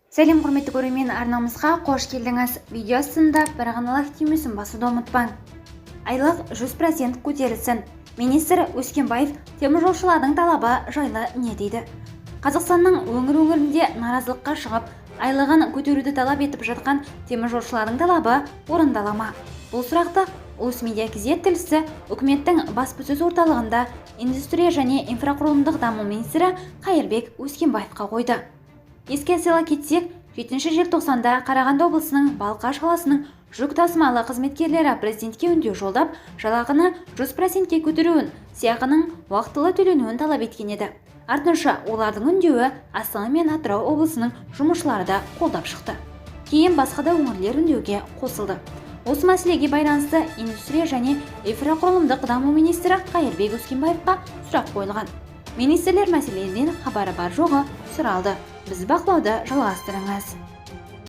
Сәлем құрметті көрермен, арнамызға қош келдіңіз. Видео астында бір ғана лайк түймесін басуды ұмытпаң. Айлық 100% көтерілсін. Министр Өскенбаев теміржолшылардың талабы жайлы не дейді? Қазақстанның өңір-өңірінде наразылыққа шығып, айлығын көтеруді талап етіп жатқан теміржолшылардың талабы орындала ма? Бұл сұрақты Медиа KZ тілшісі үкіметтің баспасөз орталығында индустрия және инфрақұрылымдық даму министрі Қайырбек Өскенбаевқа қойды. Еске сала кетсек, 7 желтоқсанда Қарағанды облысының Балқаш қаласының жүк тасымалы қызметкерлері президентке үндеу жолдап, жалақыны 100%-ке көтеруін, сыйақының уақытылы төленуін талап еткен еді. Артынша олардың үндеуі Астана мен Атырау облысының жұмысшылары да қолдап шықты. Кейін басқа да өңірлер үндеуге қосылды. Осы мәселеге байланысты индустрия және инфрақұрылымдық даму министрі Қайырбек Өскенбаевқа сұрақ қойылған. Министрлер мәселеден хабары бар жоғы сұралды. Біз бақылауды жалғастырыңыз.